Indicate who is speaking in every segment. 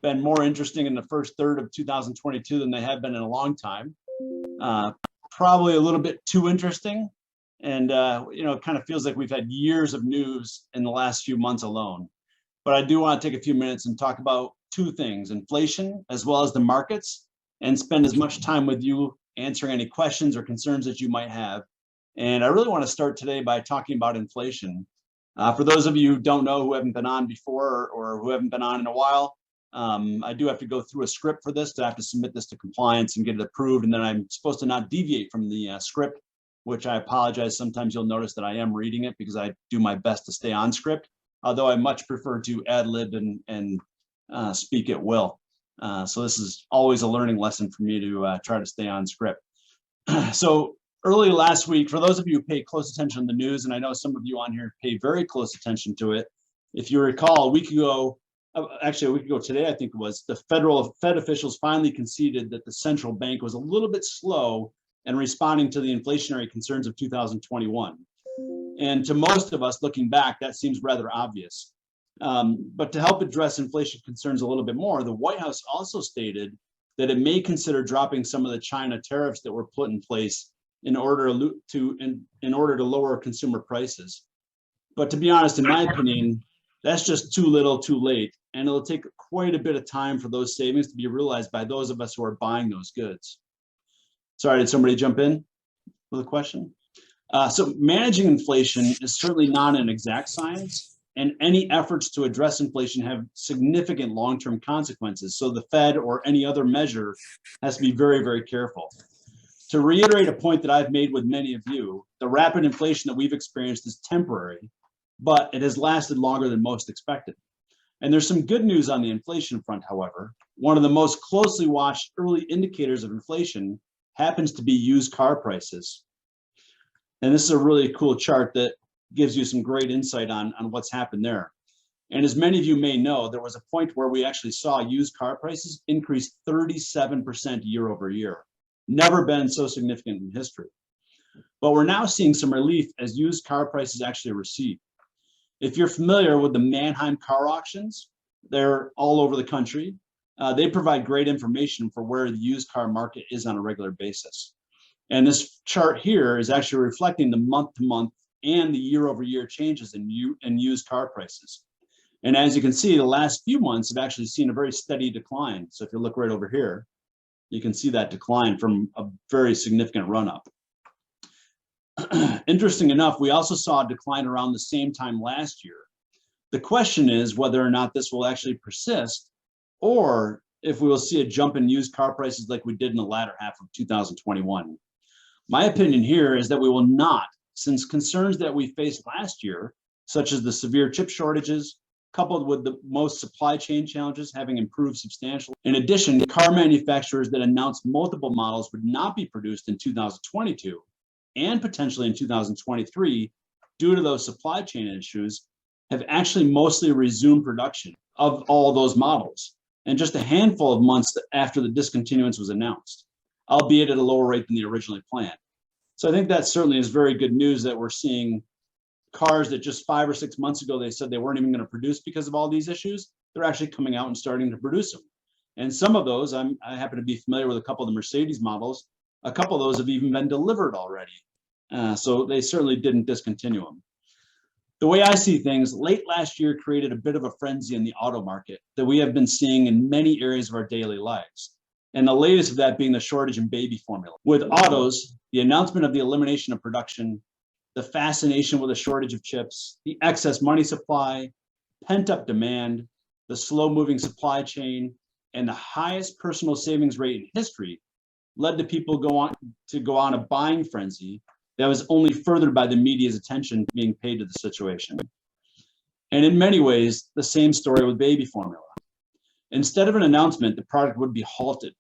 Speaker 1: been more interesting in the first third of 2022 than they have been in a long time. Probably a little bit too interesting. And, it kind of feels like we've had years of news in the last few months alone. But I do want to take a few minutes and talk about two things: inflation as well as the markets, and spend as much time with you answering any questions or concerns that you might have. And I really want to start today by talking about inflation. For those of you who don't know, who haven't been on before or who haven't been on in a while, I do have to go through a script for this. I have to submit this to compliance and get it approved. And then I'm supposed to not deviate from the script, which I apologize. Sometimes you'll notice that I am reading it because I do my best to stay on script, although I much prefer to ad lib and speak at will. So this is always a learning lesson for me to try to stay on script. So early last week, for those of you who pay close attention to the news, and I know some of you on here pay very close attention to it, if you recall, a week ago today, I think it was, the Fed officials finally conceded that the central bank was a little bit slow in responding to the inflationary concerns of 2021. And to most of us looking back, that seems rather obvious. But to help address inflation concerns a little bit more, the White House also stated that it may consider dropping some of the China tariffs that were put in place in order to lower consumer prices. But to be honest, in my opinion, that's just too little, too late, and it'll take quite a bit of time for those savings to be realized by those of us who are buying those goods. Sorry, did somebody jump in with a question? So managing inflation is certainly not an exact science, and any efforts to address inflation have significant long-term consequences. So the Fed or any other measure has to be very, very careful. To reiterate a point that I've made with many of you, the rapid inflation that we've experienced is temporary, but it has lasted longer than most expected. And there's some good news on the inflation front, however. One of the most closely watched early indicators of inflation happens to be used car prices. And this is a really cool chart that gives you some great insight on what's happened there. And as many of you may know, there was a point where we actually saw used car prices increase 37% year over year. Never been so significant in history. But we're now seeing some relief as used car prices actually recede. If you're familiar with the Manheim car auctions, they're all over the country. They provide great information for where the used car market is on a regular basis. And this chart here is actually reflecting the month to month and the year over year changes in used car prices. And as you can see, the last few months have actually seen a very steady decline. So if you look right over here, you can see that decline from a very significant run up. Interesting enough, we also saw a decline around the same time last year. The question is whether or not this will actually persist, or if we will see a jump in used car prices like we did in the latter half of 2021. My opinion here is that we will not, since concerns that we faced last year, such as the severe chip shortages, coupled with the most supply chain challenges having improved substantially. In addition, car manufacturers that announced multiple models would not be produced in 2022 and potentially in 2023 due to those supply chain issues have actually mostly resumed production of all those models, and just a handful of months after the discontinuance was announced, albeit at a lower rate than the originally planned. So I think that certainly is very good news that we're seeing cars that just 5 or 6 months ago they said they weren't even going to produce because of all these issues, they're actually coming out and starting to produce them. And some of those, I happen to be familiar with a couple of the Mercedes models, a couple of those have even been delivered already. So they certainly didn't discontinue them. The way I see things, late last year created a bit of a frenzy in the auto market that we have been seeing in many areas of our daily lives. And the latest of that being the shortage in baby formula. With autos, the announcement of the elimination of production, the fascination with a shortage of chips, the excess money supply, pent-up demand, the slow-moving supply chain, and the highest personal savings rate in history led to people go on a buying frenzy that was only furthered by the media's attention being paid to the situation. And in many ways, the same story with baby formula. Instead of an announcement, the product would be halted.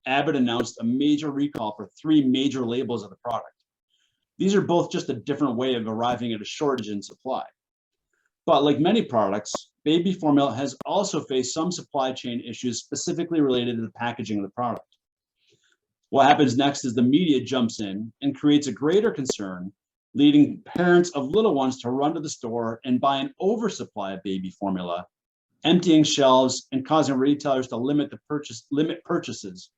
Speaker 1: Abbott announced a major recall for 3 major labels of the product. These are both just a different way of arriving at a shortage in supply. But like many products, baby formula has also faced some supply chain issues specifically related to the packaging of the product. What happens next is the media jumps in and creates a greater concern, leading parents of little ones to run to the store and buy an oversupply of baby formula emptying shelves and causing retailers to limit purchases.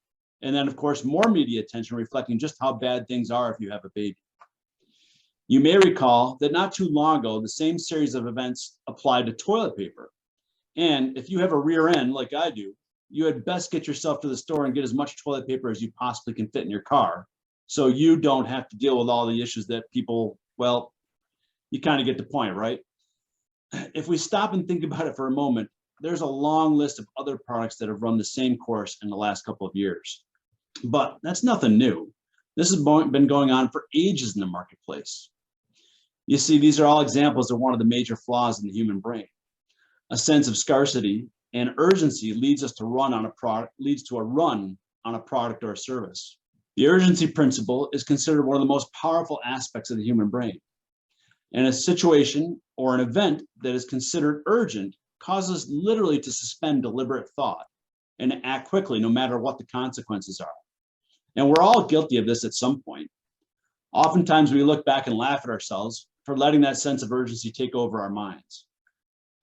Speaker 1: And then, of course, more media attention reflecting just how bad things are if you have a baby. You may recall that not too long ago, the same series of events applied to toilet paper. And if you have a rear end like I do, you had best get yourself to the store and get as much toilet paper as you possibly can fit in your car, so you don't have to deal with all the issues that people, well, you kind of get the point, right? If we stop and think about it for a moment, there's a long list of other products that have run the same course in the last couple of years. But that's nothing new. This has been going on for ages in the marketplace. You see, these are all examples of one of the major flaws in the human brain. A sense of scarcity and urgency leads to a run on a product or a service. The urgency principle is considered one of the most powerful aspects of the human brain. And a situation or an event that is considered urgent causes literally to suspend deliberate thought and act quickly no matter what the consequences are. And we're all guilty of this at some point. Oftentimes we look back and laugh at ourselves for letting that sense of urgency take over our minds.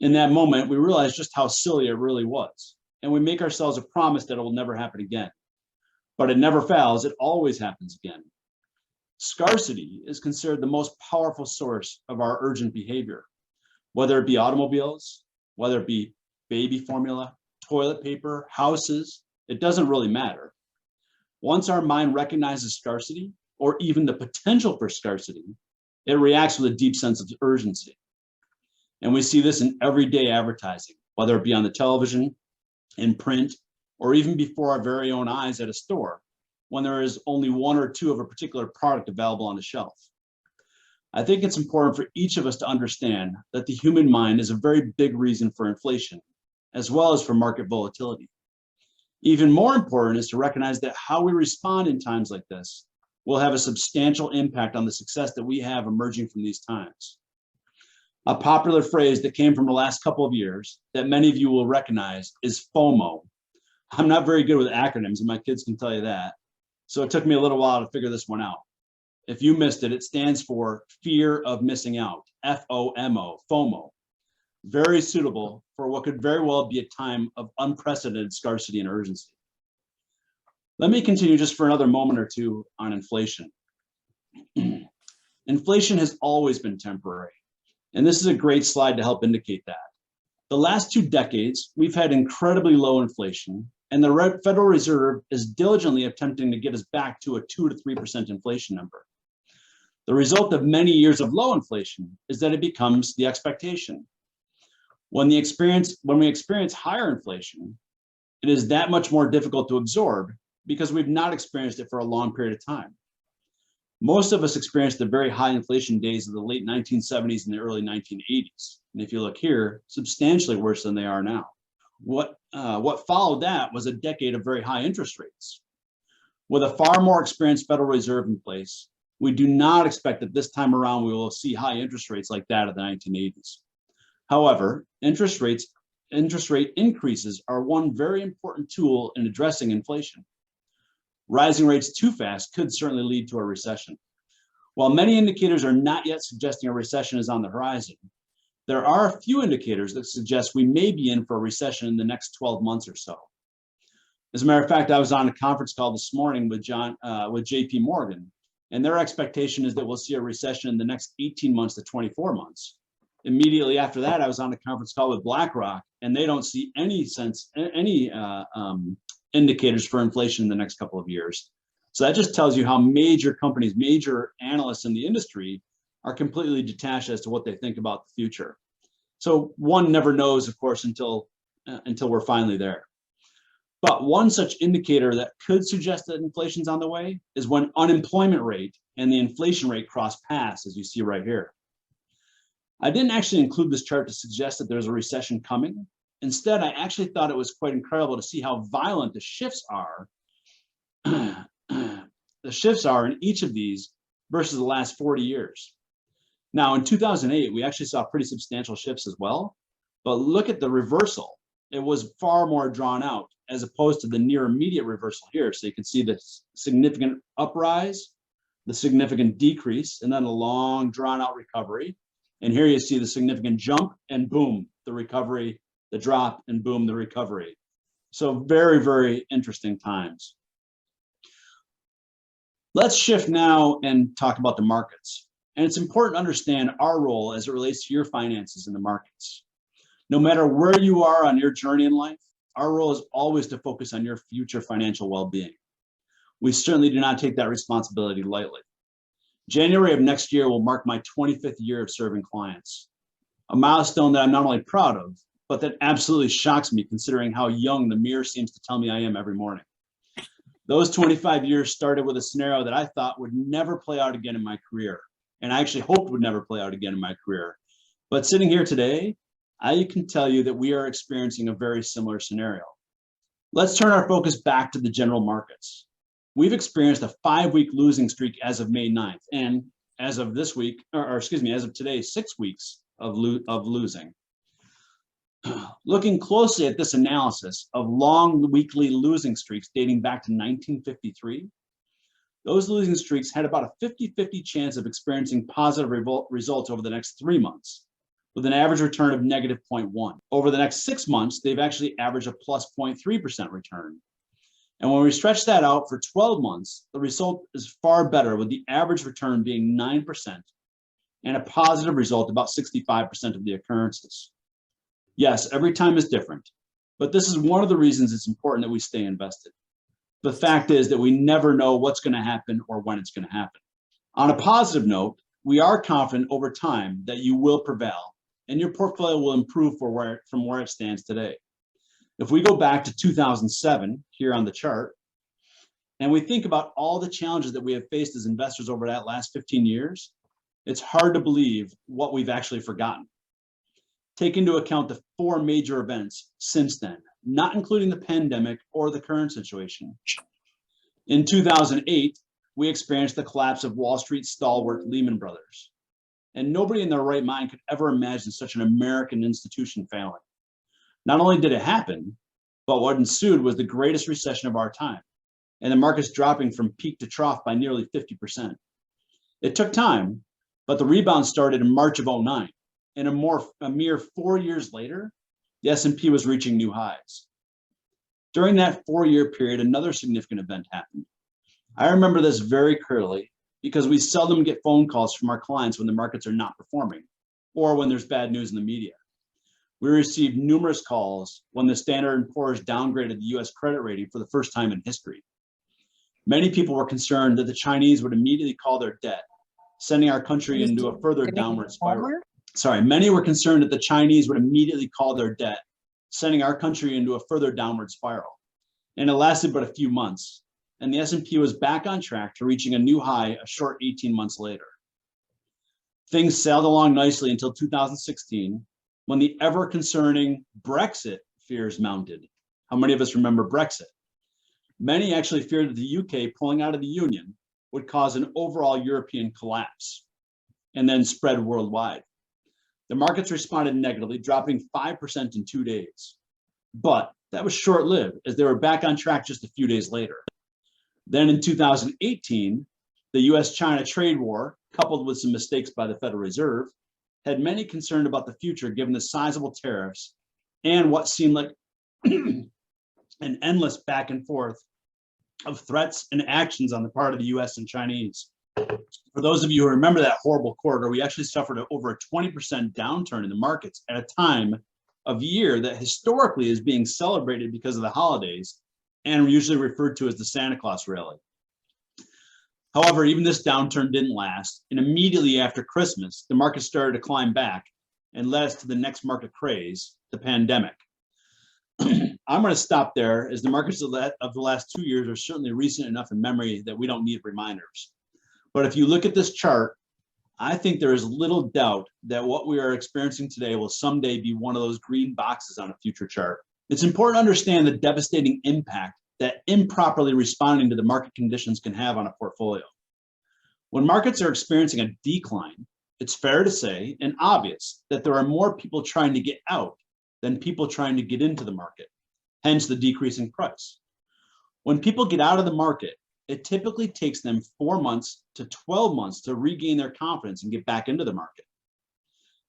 Speaker 1: In that moment, we realize just how silly it really was. And we make ourselves a promise that it will never happen again. But it never fails, it always happens again. Scarcity is considered the most powerful source of our urgent behavior, whether it be automobiles, whether it be baby formula, toilet paper, houses, it doesn't really matter. Once our mind recognizes scarcity, or even the potential for scarcity, it reacts with a deep sense of urgency. And we see this in everyday advertising, whether it be on the television, in print, or even before our very own eyes at a store, when there is only one or two of a particular product available on the shelf. I think it's important for each of us to understand that the human mind is a very big reason for inflation, as well as for market volatility. Even more important is to recognize that how we respond in times like this will have a substantial impact on the success that we have emerging from these times. A popular phrase that came from the last couple of years that many of you will recognize is FOMO. I'm not very good with acronyms, and my kids can tell you that. So it took me a little while to figure this one out. If you missed it, it stands for fear of missing out, FOMO, FOMO. Very suitable for what could very well be a time of unprecedented scarcity and urgency. Let me continue just for another moment or two on inflation. Inflation has always been temporary, and this is a great slide to help indicate that. The last 2 decades, we've had incredibly low inflation, and the Federal Reserve is diligently attempting to get us back to a 2 to 3% inflation number. The result of many years of low inflation is that it becomes the expectation. When we experience higher inflation, it is that much more difficult to absorb because we've not experienced it for a long period of time. Most of us experienced the very high inflation days of the late 1970s and the early 1980s. And if you look here, substantially worse than they are now. What followed that was a decade of very high interest rates. With a far more experienced Federal Reserve in place, we do not expect that this time around we will see high interest rates like that of the 1980s. However, interest rate increases are one very important tool in addressing inflation. Rising rates too fast could certainly lead to a recession. While many indicators are not yet suggesting a recession is on the horizon, there are a few indicators that suggest we may be in for a recession in the next 12 months or so. As a matter of fact, I was on a conference call this morning with JP Morgan, and their expectation is that we'll see a recession in the next 18 months to 24 months. Immediately after that, I was on a conference call with BlackRock, and they don't see any indicators for inflation in the next couple of years. So that just tells you how major companies, major analysts in the industry are completely detached as to what they think about the future. So one never knows, of course, until we're finally there. But one such indicator that could suggest that inflation's on the way is when unemployment rate and the inflation rate cross paths, as you see right here. I didn't actually include this chart to suggest that there's a recession coming. Instead, I actually thought it was quite incredible to see how violent the shifts are. The shifts are in each of these versus the last 40 years. Now, in 2008, we actually saw pretty substantial shifts as well. But look at the reversal. It was far more drawn out as opposed to the near immediate reversal here. So you can see the significant uprise, the significant decrease, and then a long drawn out recovery. And here you see the significant jump and boom, the recovery the drop, and boom, the recovery. So very, very interesting times. Let's shift now and talk about the markets. And it's important to understand our role as it relates to your finances in the markets. No matter where you are on your journey in life, our role is always to focus on your future financial well-being. We certainly do not take that responsibility lightly. January of next year will mark my 25th year of serving clients, a milestone that I'm not only proud of, but that absolutely shocks me considering how young the mirror seems to tell me I am every morning. Those 25 years started with a scenario that I thought would never play out again in my career, and I actually hoped would never play out again in my career. But sitting here today, I can tell you that we are experiencing a very similar scenario. Let's turn our focus back to the general markets. We've experienced a 5-week losing streak as of May 9th, and as of this week, as of today, 6 weeks of losing. Looking closely at this analysis of long weekly losing streaks dating back to 1953, those losing streaks had about a 50-50 chance of experiencing positive results over the next 3 months, with an average return of negative 0.1. Over the next 6 months, they've actually averaged a plus 0.3% return. And when we stretch that out for 12 months, the result is far better, with the average return being 9% and a positive result about 65% of the occurrences. Yes, every time is different, but this is one of the reasons it's important that we stay invested. The fact is that we never know what's going to happen or when it's going to happen. On a positive note, we are confident over time that you will prevail and your portfolio will improve from where it stands today. If we go back to 2007 here on the chart, and we think about all the challenges that we have faced as investors over that last 15 years, it's hard to believe what we've actually forgotten. Take into account the 4 major events since then, not including the pandemic or the current situation. In 2008, we experienced the collapse of Wall Street stalwart Lehman Brothers. And nobody in their right mind could ever imagine such an American institution failing. Not only did it happen, but what ensued was the greatest recession of our time, and the markets dropping from peak to trough by nearly 50%. It took time, but the rebound started in March of 2009. And a mere 4 years later, the S&P was reaching new highs. During that 4-year period, another significant event happened. I remember this very clearly because we seldom get phone calls from our clients when the markets are not performing or when there's bad news in the media. We received numerous calls when the Standard & Poor's downgraded the US credit rating for the first time in history. Many people were concerned that the Chinese would immediately call their debt, sending our country into a further downward spiral. Many were concerned that the Chinese would immediately call their debt, sending our country into a further downward spiral. And it lasted but a few months, and the S&P was back on track to reaching a new high a short 18 months later. Things sailed along nicely until 2016, when the ever-concerning Brexit fears mounted. How many of us remember Brexit? Many actually feared that the UK pulling out of the Union would cause an overall European collapse and then spread worldwide. The markets responded negatively, dropping 5% in 2 days. But that was short-lived, as they were back on track just a few days later. Then in 2018, the US-China trade war, coupled with some mistakes by the Federal Reserve, had many concerned about the future given the sizable tariffs and what seemed like an endless back and forth of threats and actions on the part of the US and Chinese. For those of you who remember that horrible quarter, we actually suffered over a 20% downturn in the markets at a time of year that historically is being celebrated because of the holidays and usually referred to as the Santa Claus rally. However, even this downturn didn't last, and immediately after Christmas, the market started to climb back and led us to the next market craze, the pandemic. I'm going to stop there, as the markets of the last 2 years are certainly recent enough in memory that we don't need reminders. But if you look at this chart, I think there is little doubt that what we are experiencing today will someday be one of those green boxes on a future chart. It's important to understand the devastating impact that improperly responding to the market conditions can have on a portfolio. When markets are experiencing a decline, it's fair to say and obvious that there are more people trying to get out than people trying to get into the market, hence the decreasing price. When people get out of the market, it typically takes them 4 months to 12 months to regain their confidence and get back into the market.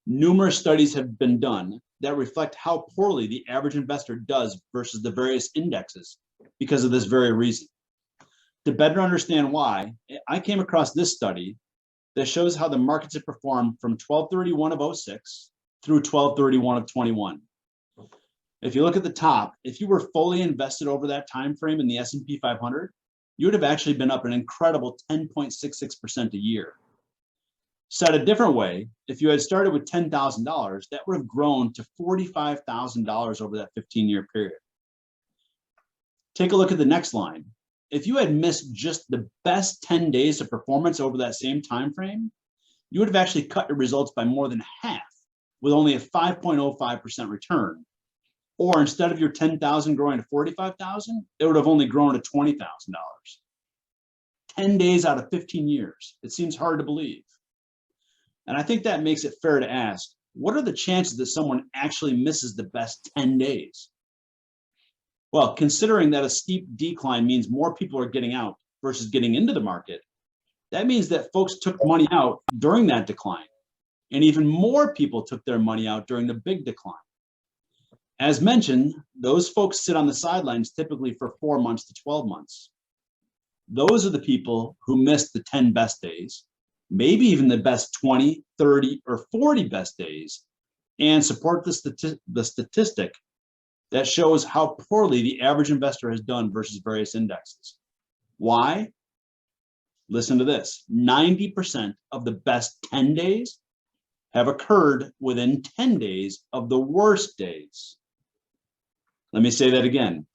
Speaker 1: Numerous studies have been done that reflect how poorly the average investor does versus the various indexes because of this very reason. To better understand why, I came across this study that shows how the markets have performed from 12/31 of 06 through 12/31 of 21. If you look at the top, if you were fully invested over that time frame in the S&P 500, you would have actually been up an incredible 10.66% a year. Said a different way, if you had started with $10,000, that would have grown to $45,000 over that 15-year period. Take a look at the next line. If you had missed just the best 10 days of performance over that same time frame, you would have actually cut your results by more than half with only a 5.05% return. Or instead of your 10,000 growing to 45,000, it would have only grown to $20,000. 10 days out of 15 years. It seems hard to believe. And I think that makes it fair to ask, what are the chances that someone actually misses the best 10 days? Well, considering that a steep decline means more people are getting out versus getting into the market, that means that folks took money out during that decline, and even more people took their money out during the big decline. As mentioned, those folks sit on the sidelines typically for 4 months to 12 months. Those are the people who missed the 10 best days, maybe even the best 20, 30, or 40 best days, and support the statistic that shows how poorly the average investor has done versus various indexes. Why? Listen to this. 90% of the best 10 days have occurred within 10 days of the worst days. Let me say that again.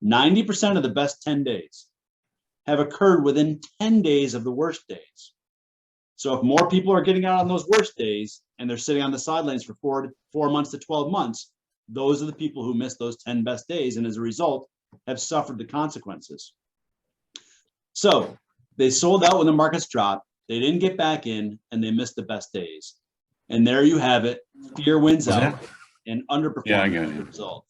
Speaker 1: 90% of the best 10 days have occurred within 10 days of the worst days. So if more people are getting out on those worst days and they're sitting on the sidelines for 4 months to 12 months, those are the people who missed those 10 best days and as a result have suffered the consequences. So they sold out when the markets dropped, they didn't get back in, and they missed the best days. And there you have it. Fear wins out and underperforming as a result.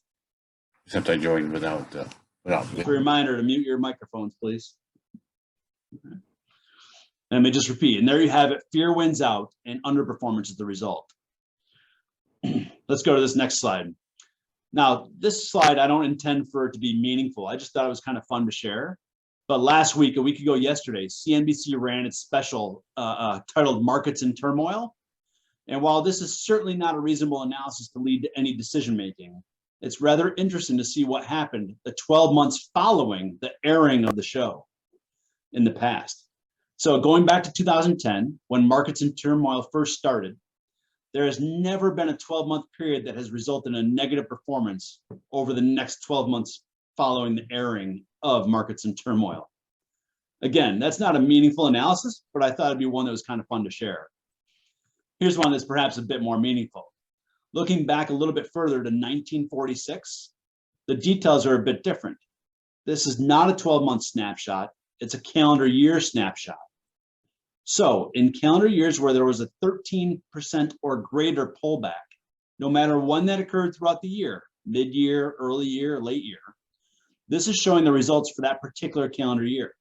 Speaker 2: Except I joined without.
Speaker 1: Just a reminder to mute your microphones, please. Okay. Let me just repeat. And there you have it. Fear wins out and underperformance is the result. Let's go to this next slide. Now, this slide, I don't intend for it to be meaningful. I just thought it was kind of fun to share. But last week, a week ago yesterday, CNBC ran its special titled Markets in Turmoil. And while this is certainly not a reasonable analysis to lead to any decision making, it's rather interesting to see what happened the 12 months following the airing of the show in the past. So going back to 2010, when Markets in Turmoil first started, there has never been a 12-month period that has resulted in a negative performance over the next 12 months following the airing of Markets in Turmoil. Again, that's not a meaningful analysis, but I thought it'd be one that was kind of fun to share. Here's one that's perhaps a bit more meaningful. Looking back a little bit further to 1946, the details are a bit different. This is not a 12-month snapshot, it's a calendar year snapshot. So in calendar years where there was a 13% or greater pullback, no matter when that occurred throughout the year, mid-year, early year, late year, this is showing the results for that particular calendar year.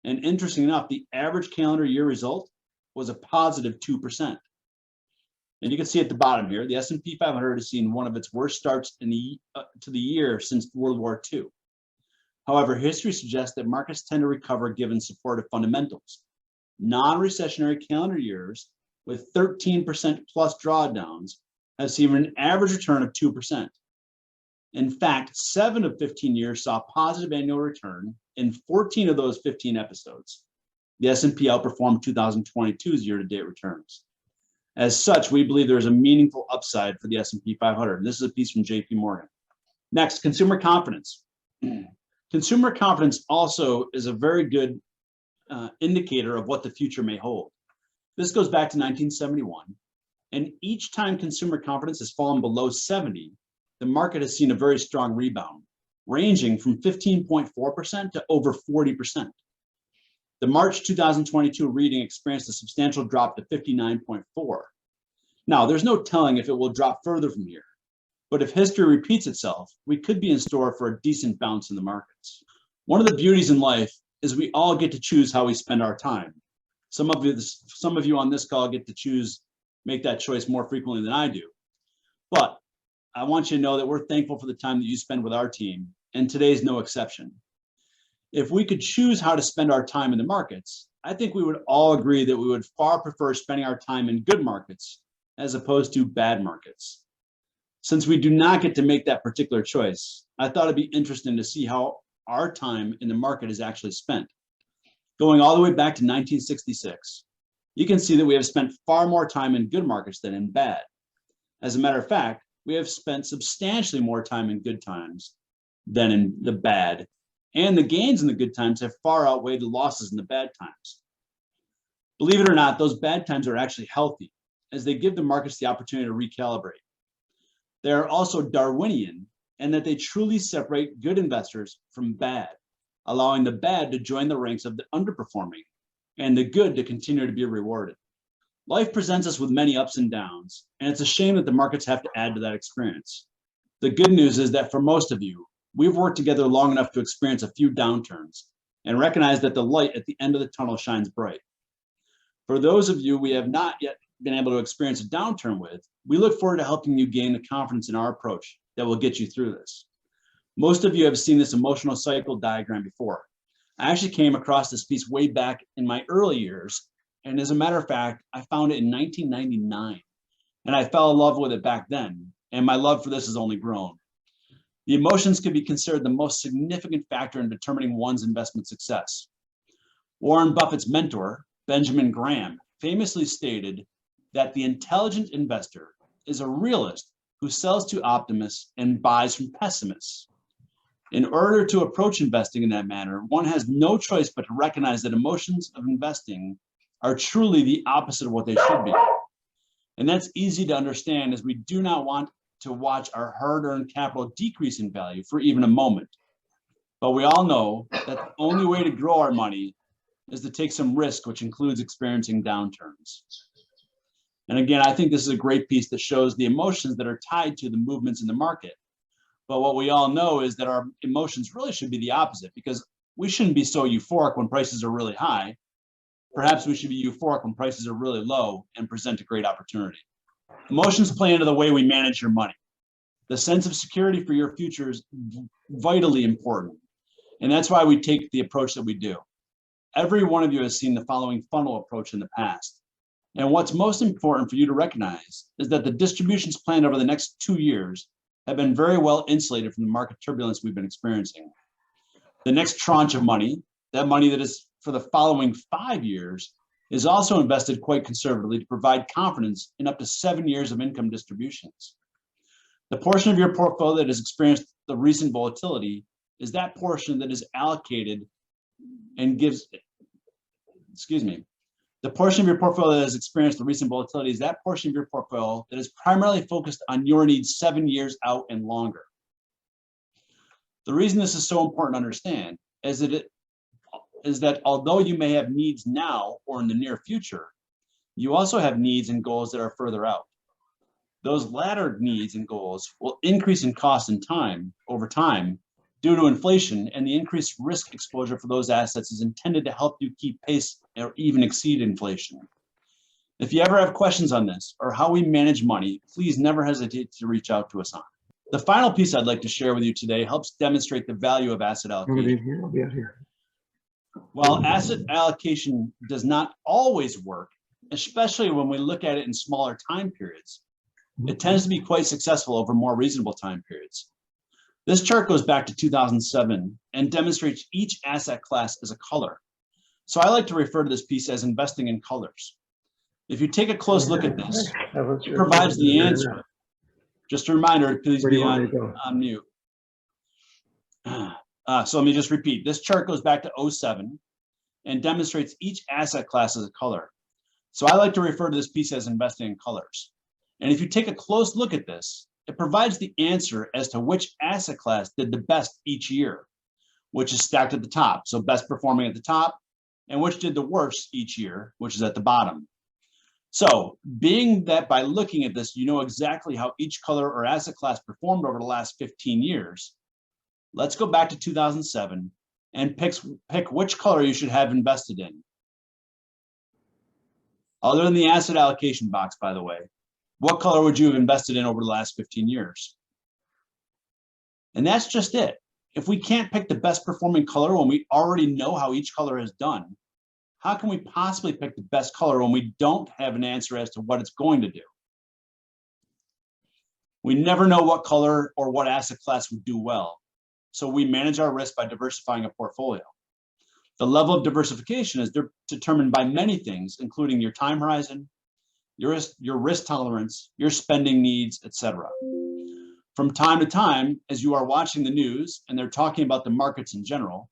Speaker 1: And interesting enough, the average calendar year result was a positive 2%. And you can see at the bottom here, the S&P 500 has seen one of its worst starts in to the year since World War II. However, history suggests that markets tend to recover given supportive fundamentals. Non-recessionary calendar years with 13% plus drawdowns have seen an average return of 2%. In fact, 7 of 15 years saw positive annual return in 14 of those 15 episodes. The S&P outperformed 2022's year-to-date returns. As such, we believe there is a meaningful upside for the S&P 500. And this is a piece from JP Morgan. Next, consumer confidence. Consumer confidence also is a very good indicator of what the future may hold. This goes back to 1971. And each time consumer confidence has fallen below 70, the market has seen a very strong rebound, ranging from 15.4% to over 40%. The March 2022 reading experienced a substantial drop to 59.4. Now, there's no telling if it will drop further from here, but if history repeats itself, we could be in store for a decent bounce in the markets. One of the beauties in life is we all get to choose how we spend our time. Some of you on this call get to make that choice more frequently than I do. But I want you to know that we're thankful for the time that you spend with our team, and today's no exception. If we could choose how to spend our time in the markets, I think we would all agree that we would far prefer spending our time in good markets as opposed to bad markets. Since we do not get to make that particular choice, I thought it'd be interesting to see how our time in the market is actually spent. Going all the way back to 1966, you can see that we have spent far more time in good markets than in bad. As a matter of fact, we have spent substantially more time in good times than in the bad, and the gains in the good times have far outweighed the losses in the bad times. Believe it or not, those bad times are actually healthy, as they give the markets the opportunity to recalibrate. They are also Darwinian in that they truly separate good investors from bad, allowing the bad to join the ranks of the underperforming and the good to continue to be rewarded. Life presents us with many ups and downs, and it's a shame that the markets have to add to that experience. The good news is that for most of you, we've worked together long enough to experience a few downturns and recognize that the light at the end of the tunnel shines bright. For those of you we have not yet been able to experience a downturn with, we look forward to helping you gain the confidence in our approach that will get you through this. Most of you have seen this emotional cycle diagram before. I actually came across this piece way back in my early years, and as a matter of fact, I found it in 1999, and I fell in love with it back then, and my love for this has only grown. The emotions can be considered the most significant factor in determining one's investment success. Warren Buffett's mentor, Benjamin Graham, famously stated that the intelligent investor is a realist who sells to optimists and buys from pessimists. In order to approach investing in that manner, one has no choice but to recognize that emotions of investing are truly the opposite of what they should be. And that's easy to understand, as we do not want to watch our hard-earned capital decrease in value for even a moment. But we all know that the only way to grow our money is to take some risk, which includes experiencing downturns. And again, I think this is a great piece that shows the emotions that are tied to the movements in the market. But what we all know is that our emotions really should be the opposite, because we shouldn't be so euphoric when prices are really high. Perhaps we should be euphoric when prices are really low and present a great opportunity. Emotions play into the way we manage your money. The sense of security for your future is vitally important. And that's why we take the approach that we do. Every one of you has seen the following funnel approach in the past. And what's most important for you to recognize is that the distributions planned over the next 2 years have been very well insulated from the market turbulence we've been experiencing. The next tranche of money, that money that is for the following 5 years, is also invested quite conservatively to provide confidence in up to 7 years of income distributions. The portion of your portfolio that has experienced the recent volatility is that portion that is allocated and gives, the portion of your portfolio that has experienced the recent volatility is that portion of your portfolio that is primarily focused on your needs 7 years out and longer. The reason this is so important to understand is that although you may have needs now or in the near future, you also have needs and goals that are further out. Those latter needs and goals will increase in cost and time over time due to inflation, and the increased risk exposure for those assets is intended to help you keep pace or even exceed inflation. If you ever have questions on this or how we manage money, please never hesitate to reach out to us on. The final piece I'd like to share with you today helps demonstrate the value of asset allocation.
Speaker 3: I'll be out here.
Speaker 1: While asset allocation does not always work, especially when we look at it in smaller time periods, it tends to be quite successful over more reasonable time periods. This chart goes back to 2007 and demonstrates each asset class as a color. So I like to refer to this piece as investing in colors. If you take a close look at this, it provides the answer. Just a reminder, please be on mute. So let me just repeat. This chart goes back to 2007 and demonstrates each asset class as a color. So I like to refer to this piece as investing in colors. And if you take a close look at this, it provides the answer as to which asset class did the best each year, which is stacked at the top. So best performing at the top, and which did the worst each year, which is at the bottom. So being that by looking at this, you know exactly how each color or asset class performed over the last 15 years, let's go back to 2007 and pick which color you should have invested in. Other than the asset allocation box, by the way, what color would you have invested in over the last 15 years? And that's just it. If we can't pick the best performing color when we already know how each color is done, how can we possibly pick the best color when we don't have an answer as to what it's going to do? We never know what color or what asset class would do well, so we manage our risk by diversifying a portfolio. The level of diversification is determined by many things, including your time horizon, your risk tolerance, your spending needs, etc. From time to time, as you are watching the news and they're talking about the markets in general,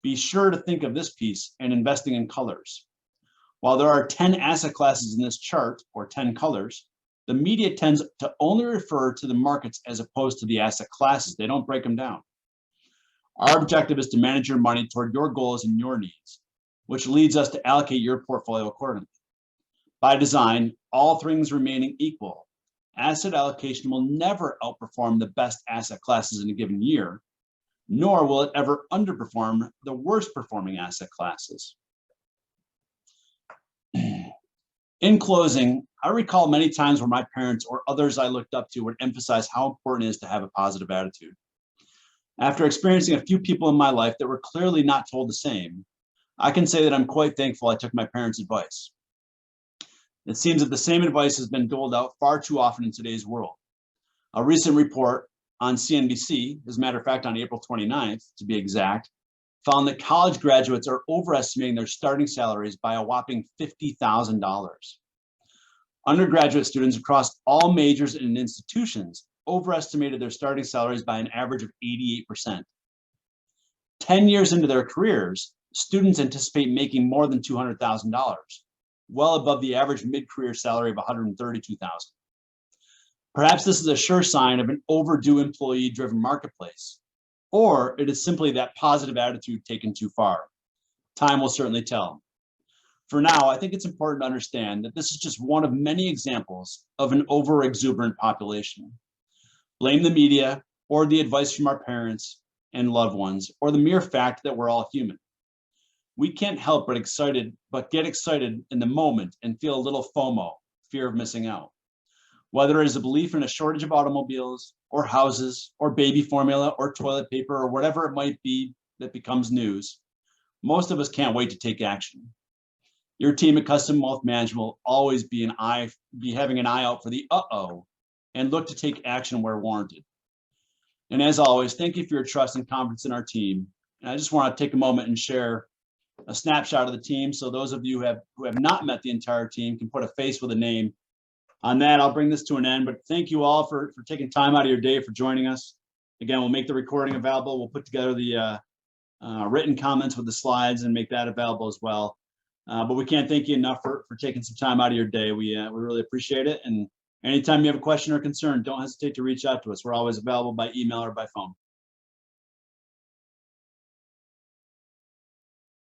Speaker 1: be sure to think of this piece and investing in colors. While there are 10 asset classes in this chart, or 10 colors, the media tends to only refer to the markets as opposed to the asset classes. They don't break them down. Our objective is to manage your money toward your goals and your needs, which leads us to allocate your portfolio accordingly. By design, all things remaining equal, asset allocation will never outperform the best asset classes in a given year, nor will it ever underperform the worst performing asset classes. In closing, I recall many times where my parents or others I looked up to would emphasize how important it is to have a positive attitude. After experiencing a few people in my life that were clearly not told the same, I can say that I'm quite thankful I took my parents' advice. It seems that the same advice has been doled out far too often in today's world. A recent report on CNBC, as a matter of fact, on April 29th, to be exact, found that college graduates are overestimating their starting salaries by a whopping $50,000. Undergraduate students across all majors and institutions overestimated their starting salaries by an average of 88%. 10 years into their careers, students anticipate making more than $200,000, well above the average mid-career salary of $132,000. Perhaps this is a sure sign of an overdue employee-driven marketplace, or it is simply that positive attitude taken too far. Time will certainly tell. For now, I think it's important to understand that this is just one of many examples of an over-exuberant population. Blame the media or the advice from our parents and loved ones, or the mere fact that we're all human. We can't help but get excited in the moment and feel a little FOMO, fear of missing out. Whether it is a belief in a shortage of automobiles or houses or baby formula or toilet paper or whatever it might be that becomes news, most of us can't wait to take action. Your team at Custom Wealth Management will always be having an eye out for the uh-oh and look to take action where warranted. And as always, thank you for your trust and confidence in our team. And I just want to take a moment and share a snapshot of the team, so those of you who have not met the entire team can put a face with a name. On that, I'll bring this to an end, but thank you all for taking time out of your day for joining us. Again, we'll make the recording available. We'll put together the written comments with the slides and make that available as well. But we can't thank you enough for taking some time out of your day. We really appreciate it. And anytime you have a question or concern, don't hesitate to reach out to us. We're always available by email or by phone.